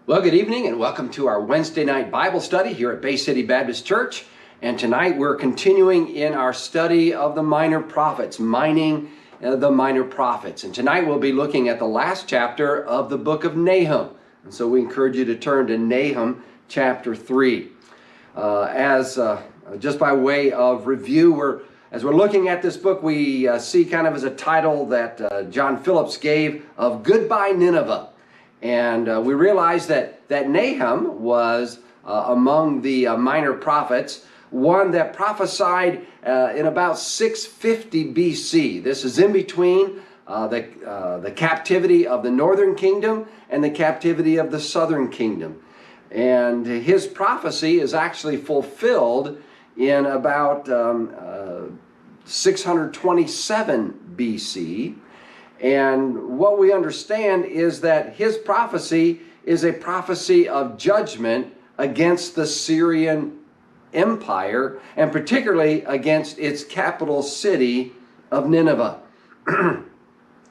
Well, good evening and welcome to our Wednesday night Bible study here at Bay City Baptist Church. And tonight we're continuing in our study of the minor prophets, mining the minor prophets. And tonight we'll be looking at the last chapter of the book of Nahum. And so we encourage you to turn to Nahum Chapter 3. Just by way of review, as we're looking at this book, we see kind of as a title that John Phillips gave of Goodbye Nineveh. And we realize that Nahum was among the minor prophets, one that prophesied in about 650 BC. This is in between the captivity of the northern kingdom and the captivity of the southern kingdom. And his prophecy is actually fulfilled in about 627 BC. And what we understand is that his prophecy is a prophecy of judgment against the Syrian Empire, and particularly against its capital city of Nineveh.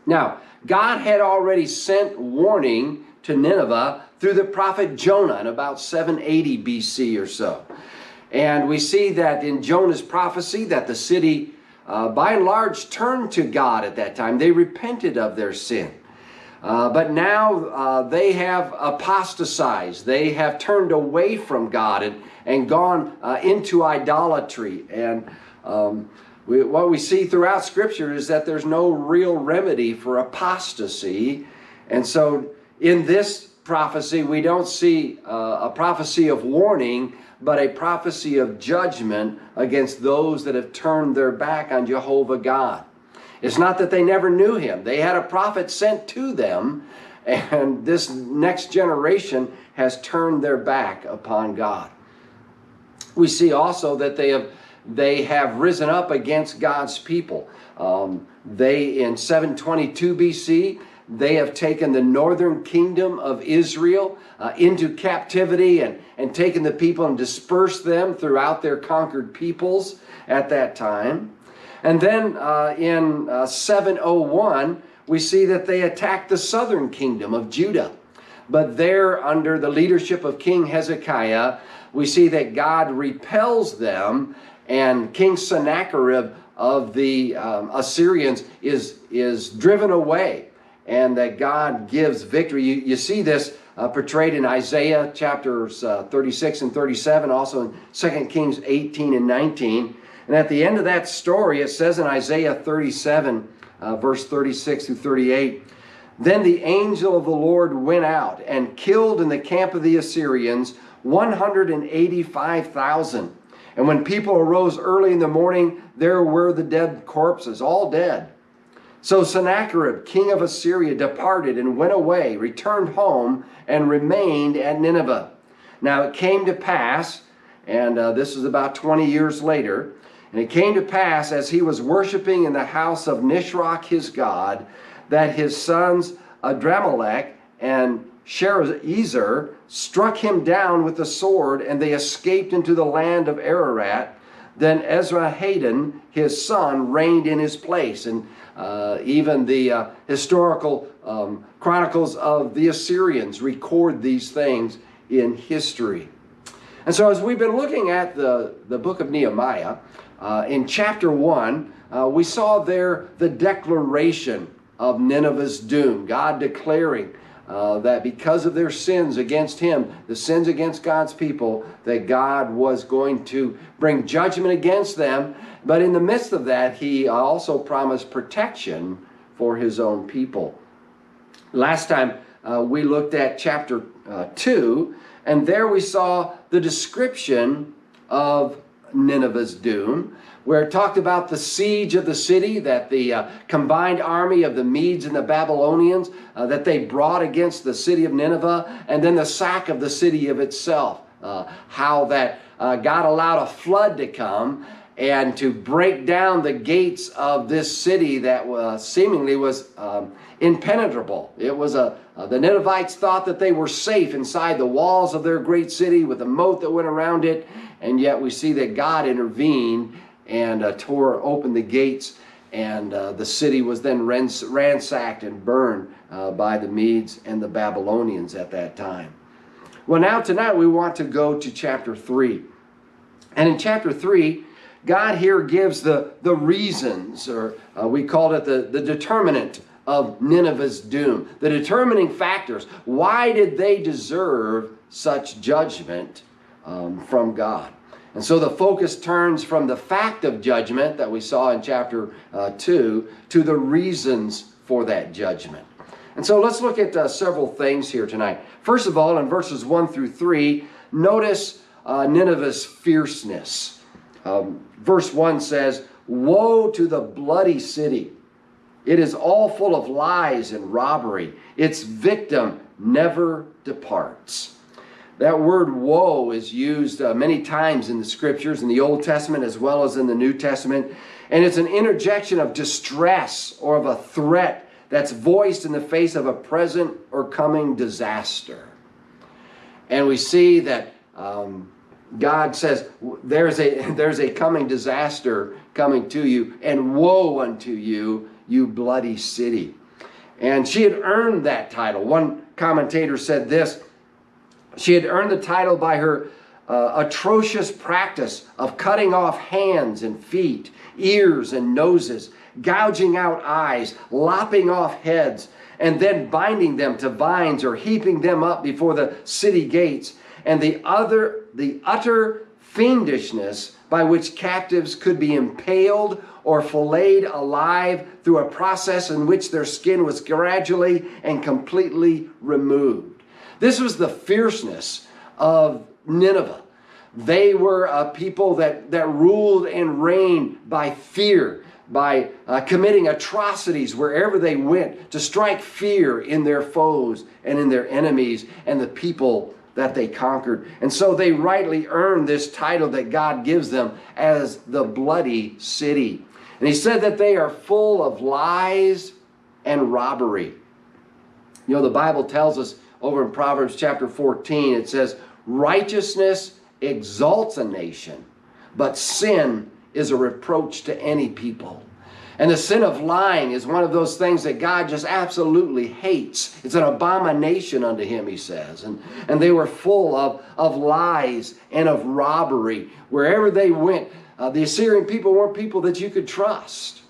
Now, God had already sent warning to Nineveh through the prophet Jonah in about 780 BC or so. And we see that in Jonah's prophecy that the city by and large turned to God at that time. They repented of their sin. But now they have apostatized. They have turned away from God and gone into idolatry. And what we see throughout Scripture is that there's no real remedy for apostasy. And so in this prophecy, we don't see a prophecy of warning, but a prophecy of judgment against those that have turned their back on Jehovah God. It's not that they never knew him. They had a prophet sent to them, and this next generation has turned their back upon God. We see also that they have risen up against God's people. In 722 BC, they have taken the northern kingdom of Israel into captivity and taken the people and dispersed them throughout their conquered peoples at that time. And then in 701, we see that they attacked the southern kingdom of Judah. But there, under the leadership of King Hezekiah, we see that God repels them, and King Sennacherib of the Assyrians is driven away, and that God gives victory. You see this portrayed in Isaiah chapters 36 and 37, also in 2 Kings 18 and 19. And at the end of that story, it says in Isaiah 37, verse 36 through 38, "Then the angel of the Lord went out and killed in the camp of the Assyrians 185,000. And when people arose early in the morning, there were the dead corpses, all dead. So Sennacherib, king of Assyria, departed and went away, returned home, and remained at Nineveh. Now it came to pass," and this is about 20 years later, "and it came to pass as he was worshiping in the house of Nisroch his god, that his sons Adramelech and Sharezer struck him down with the sword, and they escaped into the land of Ararat. Then Esarhaddon, his son, reigned in his place." And even the historical chronicles of the Assyrians record these things in history. And so as we've been looking at the book of Nehemiah, in chapter 1, we saw there the declaration of Nineveh's doom. God declaring that because of their sins against him, the sins against God's people, that God was going to bring judgment against them. But in the midst of that, he also promised protection for his own people. Last time we looked at chapter 2, and there we saw the description of Nineveh's doom, where it talked about the siege of the city, that the combined army of the Medes and the Babylonians, that they brought against the city of Nineveh, and then the sack of the city of itself. How that God allowed a flood to come and to break down the gates of this city that seemingly was impenetrable. It was the Ninevites thought that they were safe inside the walls of their great city with a moat that went around it, and yet we see that God intervened and tore open the gates, and the city was then ransacked and burned by the Medes and the Babylonians at that time. Well, now tonight we want to go to chapter 3. And in chapter 3, God here gives the reasons, or we called it the determinant of Nineveh's doom, the determining factors. Why did they deserve such judgment from God? And so the focus turns from the fact of judgment that we saw in chapter 2 to the reasons for that judgment. And so let's look at several things here tonight. First of all, in verses 1 through 3, notice Nineveh's fierceness. Verse 1 says, "Woe to the bloody city! It is all full of lies and robbery. Its victim never departs." That word woe is used many times in the scriptures, in the Old Testament as well as in the New Testament. And it's an interjection of distress or of a threat that's voiced in the face of a present or coming disaster. And we see that God says, there's a coming disaster coming to you, and woe unto you, you bloody city. And she had earned that title. One commentator said this: she had earned the title by her atrocious practice of cutting off hands and feet, ears and noses, gouging out eyes, lopping off heads, and then binding them to vines or heaping them up before the city gates, and the utter fiendishness by which captives could be impaled or filleted alive through a process in which their skin was gradually and completely removed. This was the fierceness of Nineveh. They were a people that ruled and reigned by fear, by committing atrocities wherever they went, to strike fear in their foes and in their enemies and the people that they conquered. And so they rightly earned this title that God gives them as the bloody city. And he said that they are full of lies and robbery. You know, the Bible tells us over in Proverbs chapter 14, it says, "Righteousness exalts a nation, but sin is a reproach to any people." And the sin of lying is one of those things that God just absolutely hates. It's an abomination unto him, he says. And they were full of lies and of robbery. Wherever they went, the Assyrian people weren't people that you could trust.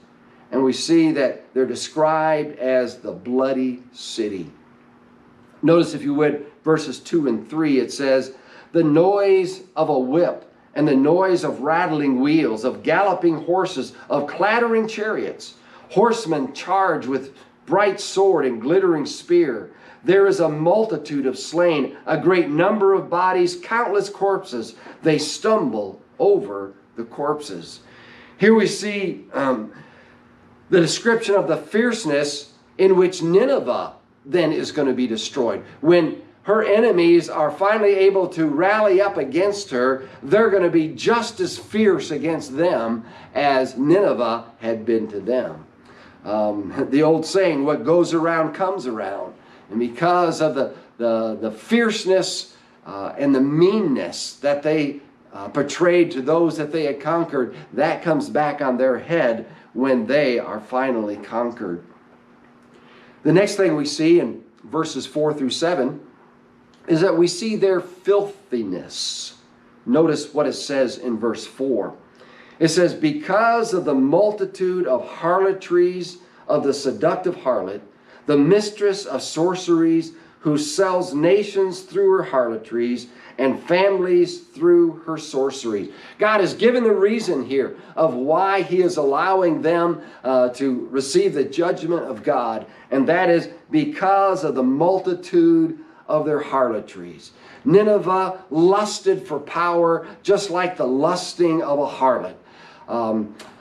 And we see that they're described as the bloody city. Notice, if you would, verses 2 and 3, it says, "The noise of a whip and the noise of rattling wheels, of galloping horses, of clattering chariots, horsemen charge with bright sword and glittering spear. There is a multitude of slain, a great number of bodies, countless corpses. They stumble over the corpses." Here we see the description of the fierceness in which Nineveh then is going to be destroyed. When her enemies are finally able to rally up against her, they're going to be just as fierce against them as Nineveh had been to them. The old saying, what goes around comes around. And because of the fierceness and the meanness that they portrayed to those that they had conquered, that comes back on their head when they are finally conquered. The next thing we see in verses 4 through 7 is that we see their filthiness. Notice what it says in verse 4. It says, "Because of the multitude of harlotries of the seductive harlot, the mistress of sorceries, who sells nations through her harlotries and families through her sorcery." God has given the reason here of why he is allowing them to receive the judgment of God, and that is because of the multitude of their harlotries. Nineveh lusted for power just like the lusting of a harlot.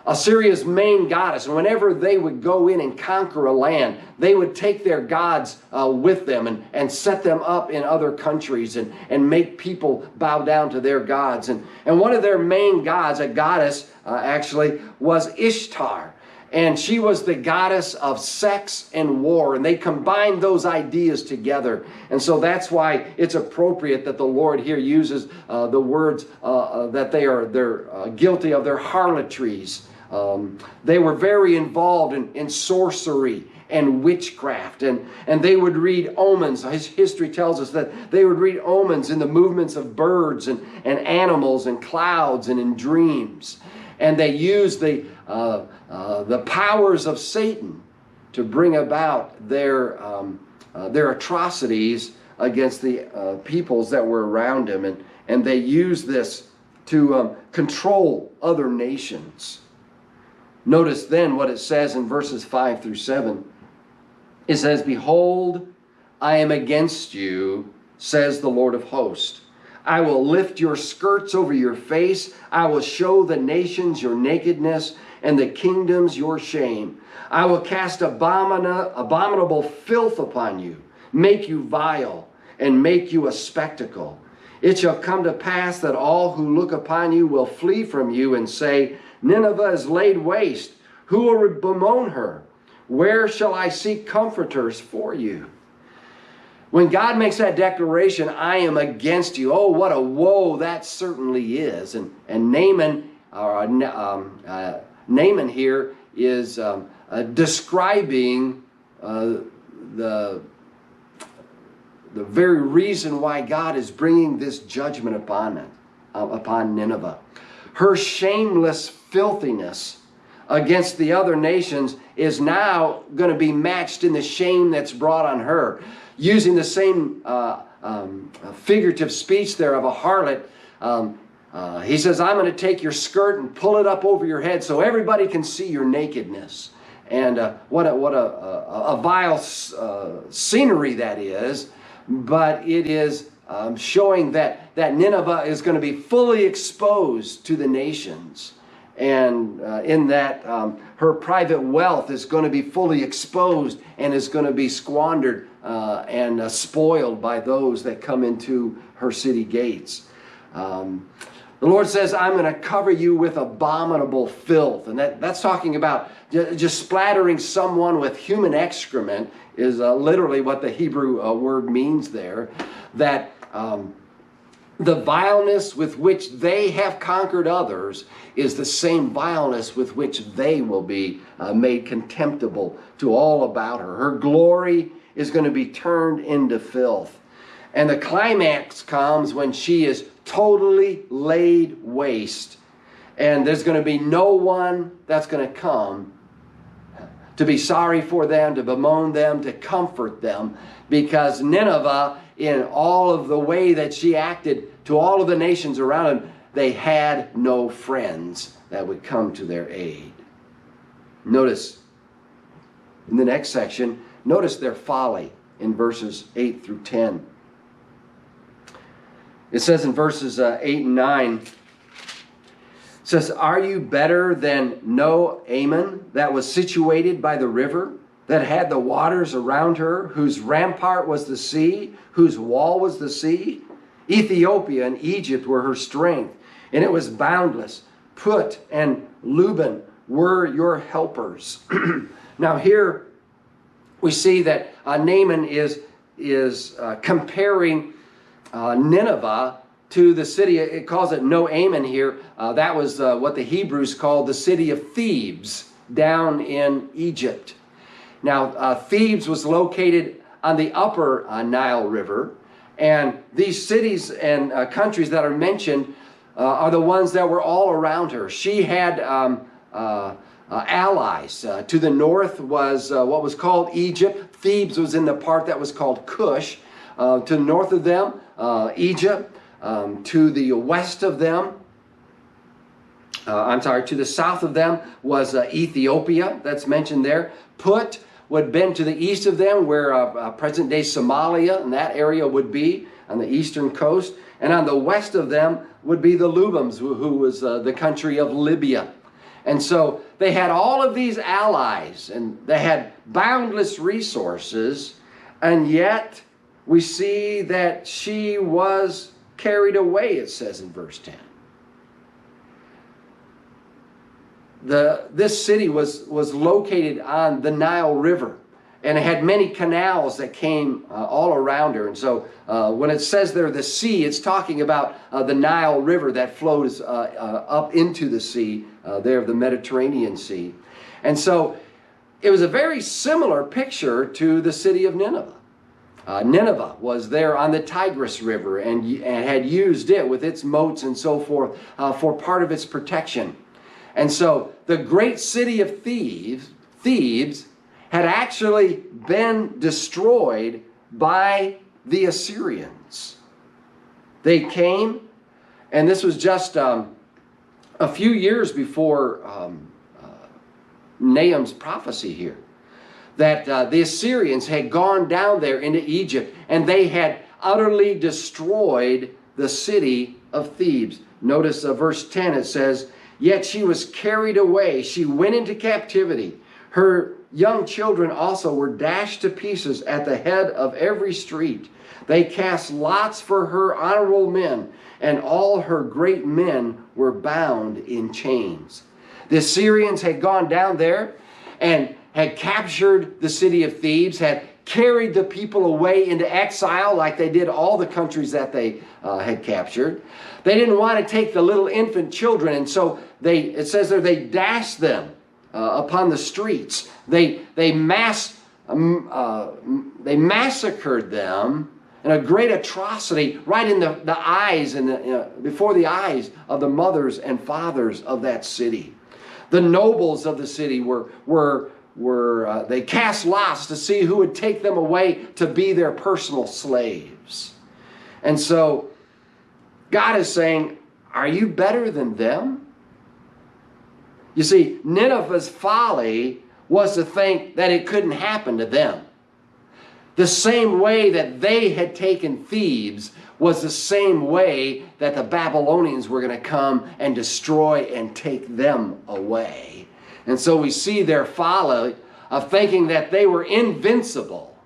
Assyria's main goddess, and whenever they would go in and conquer a land, they would take their gods with them and set them up in other countries and make people bow down to their gods. And one of their main gods, a goddess actually, was Ishtar. And she was the goddess of sex and war. And they combined those ideas together. And so that's why it's appropriate that the Lord here uses the words that they're guilty of their harlotries. They were very involved in sorcery and witchcraft. And they would read omens. History tells us that they would read omens in the movements of birds and animals and clouds and in dreams. And they used the powers of Satan to bring about their atrocities against the peoples that were around him. And they used this to control other nations. Notice then what it says in verses 5 through 7. It says, "Behold, I am against you, says the Lord of hosts. I will lift your skirts over your face. I will show the nations your nakedness and the kingdoms your shame. I will cast abominable filth upon you, make you vile, and make you a spectacle. It shall come to pass that all who look upon you will flee from you and say, Nineveh is laid waste. Who will bemoan her? Where shall I seek comforters for you?" When God makes that declaration, "I am against you," oh, what a woe that certainly is. And Nahum here is describing the very reason why God is bringing this judgment upon Nineveh. Her shameless filthiness against the other nations is now going to be matched in the shame that's brought on her. Using the same figurative speech there of a harlot, he says, "I'm going to take your skirt and pull it up over your head so everybody can see your nakedness." And what a vile scenery that is. But it is showing that Nineveh is going to be fully exposed to the nations. And in that her private wealth is going to be fully exposed and is going to be squandered and spoiled by those that come into her city gates. The Lord says, "I'm going to cover you with abominable filth." And that's talking about just splattering someone with human excrement is literally what the Hebrew word means there. That the vileness with which they have conquered others is the same vileness with which they will be made contemptible to all about her. Her glory is going to be turned into filth. And the climax comes when she is totally laid waste. And there's going to be no one that's going to come to be sorry for them, to bemoan them, to comfort them. Because Nineveh, in all of the way that she acted to all of the nations around them, they had no friends that would come to their aid. Notice in the next section, notice their folly in verses 8 through 10. It says in verses 8 and 9, it says, "Are you better than Nahum that was situated by the river, that had the waters around her, whose rampart was the sea, whose wall was the sea? Ethiopia and Egypt were her strength, and it was boundless. Put and Luban were your helpers." Now here we see that Nahum is comparing Nineveh to the city. It calls it Nahum here. That was what the Hebrews called the city of Thebes down in Egypt. Now, Thebes was located on the upper Nile River, and these cities and countries that are mentioned are the ones that were all around her. She had allies. To the north was what was called Egypt. Thebes was in the part that was called Cush. To the north of them, Egypt. To the west of them, to the south of them was Ethiopia. That's mentioned there. Put would have been to the east of them, where present-day Somalia and that area would be on the eastern coast. And on the west of them would be the Lubams, who was the country of Libya. And so they had all of these allies, and they had boundless resources, and yet we see that she was carried away, it says in verse 10. This city was located on the Nile River, and it had many canals that came all around her. And so when it says there the sea, it's talking about the Nile River that flows up into the sea, there of the Mediterranean Sea. And so it was a very similar picture to the city of Nineveh. Nineveh was there on the Tigris River and had used it with its moats and so forth for part of its protection. And so the great city of Thebes had actually been destroyed by the Assyrians. They came, and this was just a few years before Nahum's prophecy here, that the Assyrians had gone down there into Egypt, and they had utterly destroyed the city of Thebes. Notice verse 10, it says, "Yet she was carried away. She went into captivity. Her young children also were dashed to pieces at the head of every street. They cast lots for her honorable men, and all her great men were bound in chains." The Assyrians had gone down there and had captured the city of Thebes, had carried the people away into exile like they did all the countries that they had captured. They didn't want to take the little infant children, and so it says there they dashed them upon the streets. They massacred them in a great atrocity right in the eyes and before the eyes of the mothers and fathers of that city. The nobles of the city they cast lots to see who would take them away to be their personal slaves. And so God is saying, are you better than them? You see, Nineveh's folly was to think that it couldn't happen to them. The same way that they had taken Thebes was the same way that the Babylonians were going to come and destroy and take them away. And so we see their folly of thinking that they were invincible.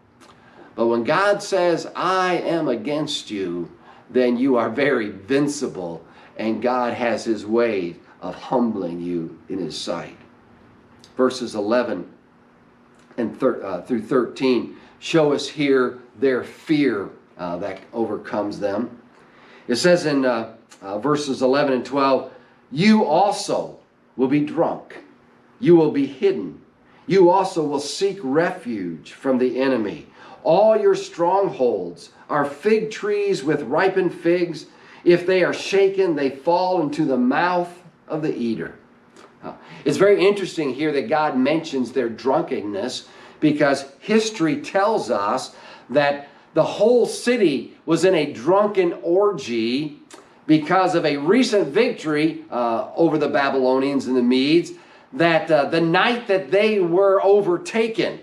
But when God says, I am against you, then you are very vincible. And God has his way of humbling you in his sight. Verses 11 and through 13 show us here their fear that overcomes them. It says in verses 11 and 12, you also will be drunk. You will be hidden. You also will seek refuge from the enemy. All your strongholds are fig trees with ripened figs. If they are shaken, they fall into the mouth of the eater. It's very interesting here that God mentions their drunkenness, because history tells us that the whole city was in a drunken orgy because of a recent victory over the Babylonians and the Medes, that the night that they were overtaken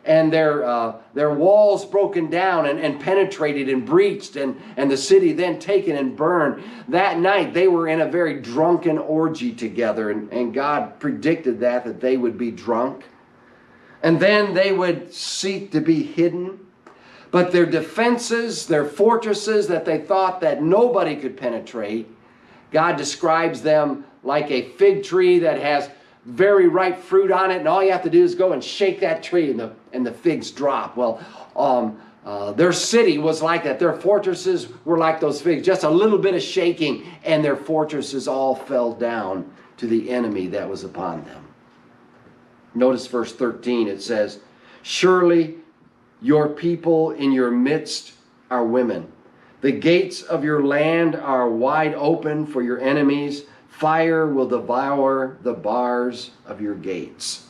and their walls broken down and penetrated and breached and the city then taken and burned, that night they were in a very drunken orgy together, and God predicted that they would be drunk. And then they would seek to be hidden. But their defenses, their fortresses that they thought that nobody could penetrate, God describes them like a fig tree that has very ripe fruit on it, and all you have to do is go and shake that tree and the figs drop. Well, their city was like that. Their fortresses were like those figs. Just a little bit of shaking and their fortresses all fell down to the enemy that was upon them. Notice verse 13, it says, surely your people in your midst are women. The gates of your land are wide open for your enemies. Fire will devour the bars of your gates.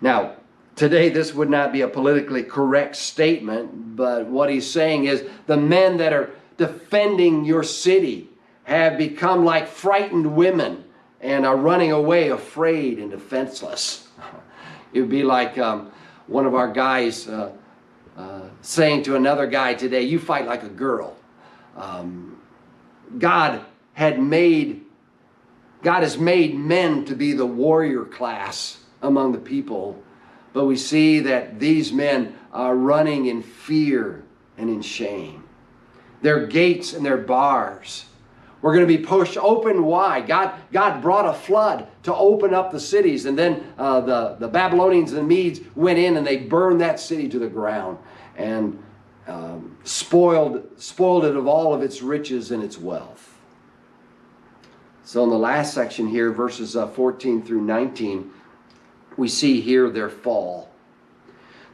Now, today this would not be a politically correct statement, but what he's saying is the men that are defending your city have become like frightened women and are running away afraid and defenseless. It would be like one of our guys saying to another guy today, you fight like a girl. God has made men to be the warrior class among the people, but we see that these men are running in fear and in shame. Their gates and their bars were going to be pushed open wide. God brought a flood to open up the cities, and then the Babylonians and the Medes went in and they burned that city to the ground and spoiled it of all of its riches and its wealth. So in the last section here, verses 14 through 19, we see here their fall.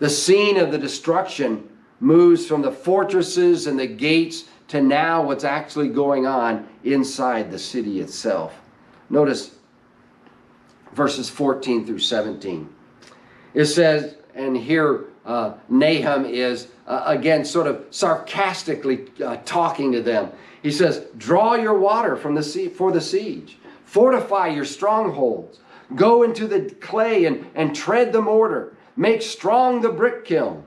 The scene of the destruction moves from the fortresses and the gates to now what's actually going on inside the city itself. Notice verses 14 through 17. It says, and here Nahum is again sort of sarcastically talking to them. He says, draw your water from the sea for the siege. Fortify your strongholds. Go into the clay and tread the mortar. Make strong the brick kiln.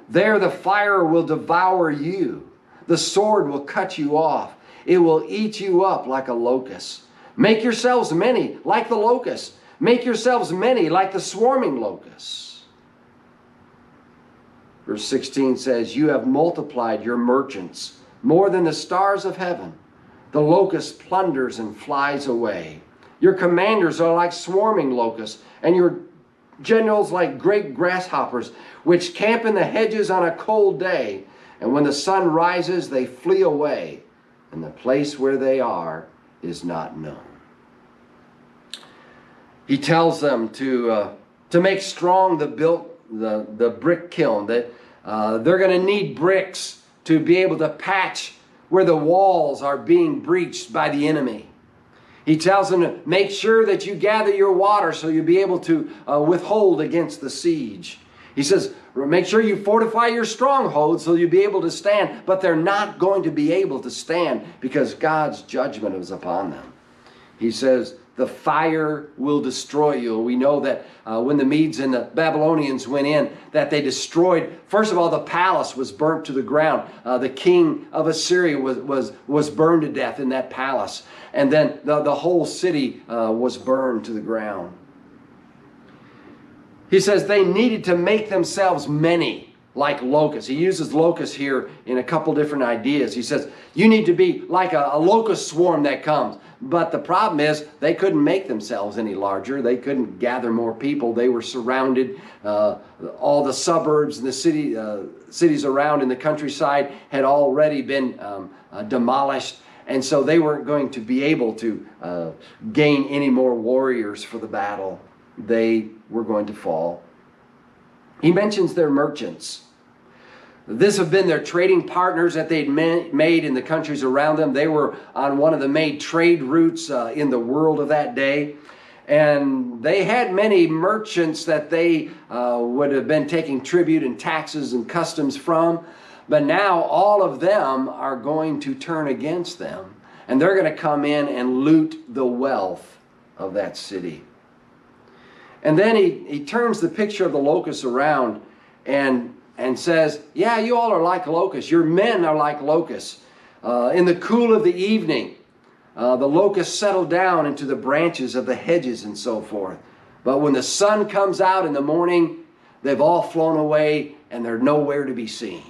There the fire will devour you. The sword will cut you off. It will eat you up like a locust. Make yourselves many like the locust. Make yourselves many like the swarming locusts. Verse 16 says, you have multiplied your merchants more than the stars of heaven. The locust plunders and flies away. Your commanders are like swarming locusts, and your generals like great grasshoppers, which camp in the hedges on a cold day. And when the sun rises, they flee away, and the place where they are is not known. He tells them to make strong the brick kiln, that they're going to need bricks to be able to patch where the walls are being breached by the enemy. He tells them to make sure that you gather your water so you'll be able to withhold against the siege. He says, make sure you fortify your strongholds so you'll be able to stand. But they're not going to be able to stand because God's judgment is upon them. He says, the fire will destroy you. We know that when the Medes and the Babylonians went in, that they destroyed, first of all, the palace was burnt to the ground. The king of Assyria was burned to death in that palace. And then the whole city was burned to the ground. He says they needed to make themselves many like locusts. He uses locusts here in a couple different ideas. He says you need to be like a locust swarm that comes. But the problem is they couldn't make themselves any larger. They couldn't gather more people. They were surrounded. All the suburbs and the cities around in the countryside had already been demolished. And so they weren't going to be able to gain any more warriors for the battle. They were going to fall. He mentions their merchants. This have been their trading partners that they'd made in the countries around them. They were on one of the main trade routes in the world of that day. And they had many merchants that they would have been taking tribute and taxes and customs from. But now all of them are going to turn against them. And they're going to come in and loot the wealth of that city. And then he turns the picture of the locusts around and says, yeah, you all are like locusts. Your men are like locusts. In the cool of the evening, the locusts settle down into the branches of the hedges and so forth. But when the sun comes out in the morning, they've all flown away and they're nowhere to be seen.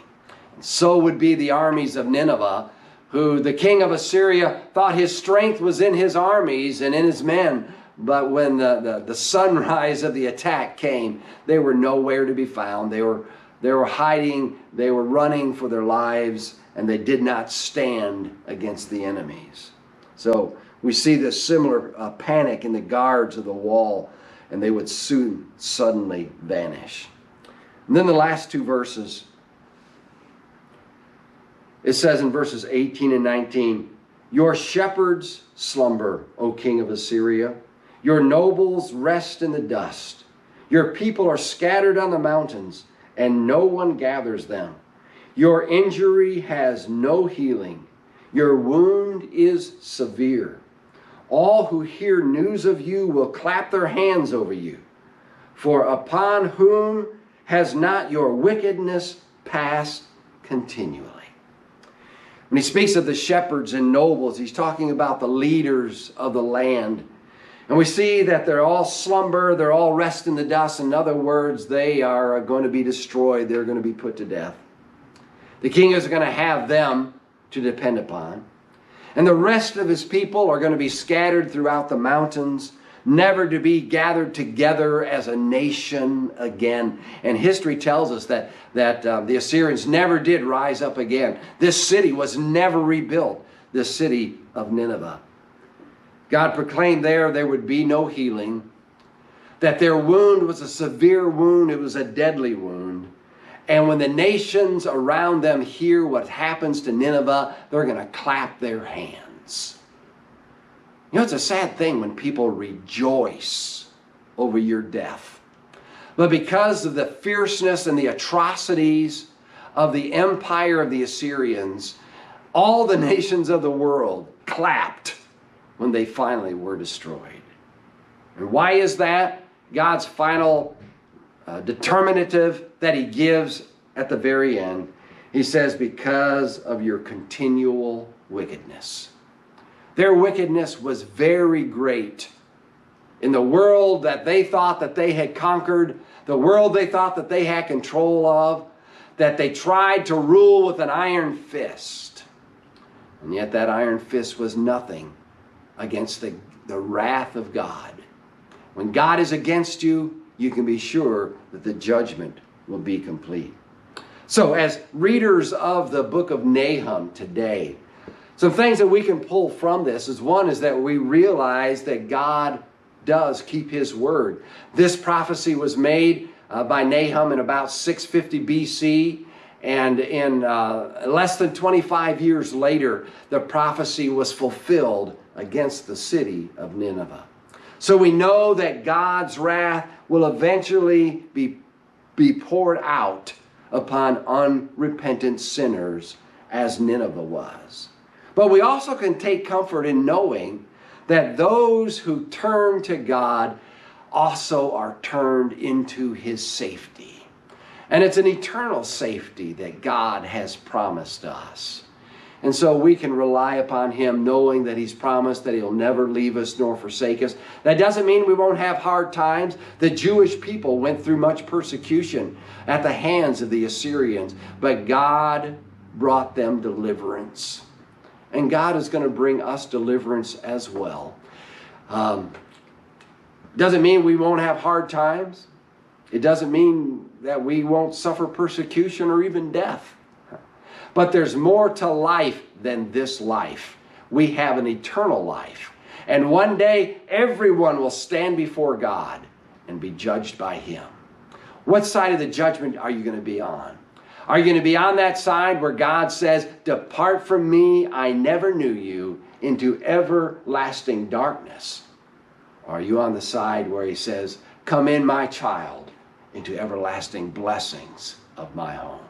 And so would be the armies of Nineveh, who the king of Assyria thought his strength was in his armies and in his men. But when the sunrise of the attack came, they were nowhere to be found. They were hiding, they were running for their lives, and they did not stand against the enemies. So we see this similar panic in the guards of the wall, and they would soon suddenly vanish. And then the last two verses, it says in verses 18 and 19, your shepherds slumber, O king of Assyria. Your nobles rest in the dust. Your people are scattered on the mountains, and no one gathers them. Your injury has no healing. Your wound is severe. All who hear news of you will clap their hands over you. For upon whom has not your wickedness passed continually? When he speaks of the shepherds and nobles, he's talking about the leaders of the land. And we see that they're all slumber, they're all rest in the dust. In other words, they are going to be destroyed. They're going to be put to death. The king is going to have them to depend upon. And the rest of his people are going to be scattered throughout the mountains, never to be gathered together as a nation again. And history tells us that the Assyrians never did rise up again. This city was never rebuilt, this city of Nineveh. God proclaimed there would be no healing. that their wound was a severe wound. It was a deadly wound. And when the nations around them hear what happens to Nineveh, they're going to clap their hands. You know, it's a sad thing when people rejoice over your death. But because of the fierceness and the atrocities of the empire of the Assyrians, all the nations of the world clapped when they finally were destroyed. And why is that? God's final determinative that he gives at the very end. He says, because of your continual wickedness. Their wickedness was very great. In the world that they thought that they had conquered, the world they thought that they had control of, that they tried to rule with an iron fist. And yet that iron fist was nothing against the wrath of God. When God is against you, you can be sure that the judgment will be complete. So as readers of the book of Nahum today, some things that we can pull from this is one is that we realize that God does keep his word. This prophecy was made by Nahum in about 650 BC. And in less than 25 years later, the prophecy was fulfilled against the city of Nineveh. So we know that God's wrath will eventually be poured out upon unrepentant sinners as Nineveh was. But we also can take comfort in knowing that those who turn to God also are turned into his safety. And it's an eternal safety that God has promised us. And so we can rely upon him knowing that he's promised that he'll never leave us nor forsake us. That doesn't mean we won't have hard times. The Jewish people went through much persecution at the hands of the Assyrians, but God brought them deliverance. And God is going to bring us deliverance as well. Doesn't mean we won't have hard times. It doesn't mean that we won't suffer persecution or even death. But there's more to life than this life. We have an eternal life. And one day, everyone will stand before God and be judged by him. What side of the judgment are you going to be on? Are you going to be on that side where God says, depart from me, I never knew you, into everlasting darkness? Or are you on the side where he says, come in, my child, into everlasting blessings of my home?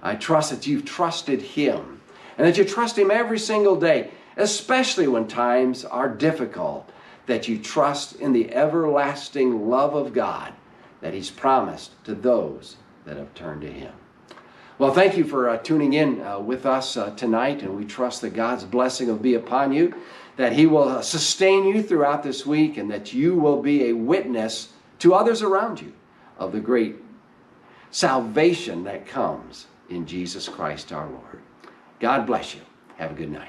I trust that you've trusted him and that you trust him every single day, especially when times are difficult, that you trust in the everlasting love of God that he's promised to those that have turned to him. Well, thank you for tuning in with us tonight, and we trust that God's blessing will be upon you, that he will sustain you throughout this week, and that you will be a witness to others around you of the great salvation that comes in Jesus Christ our Lord. God bless you. Have a good night.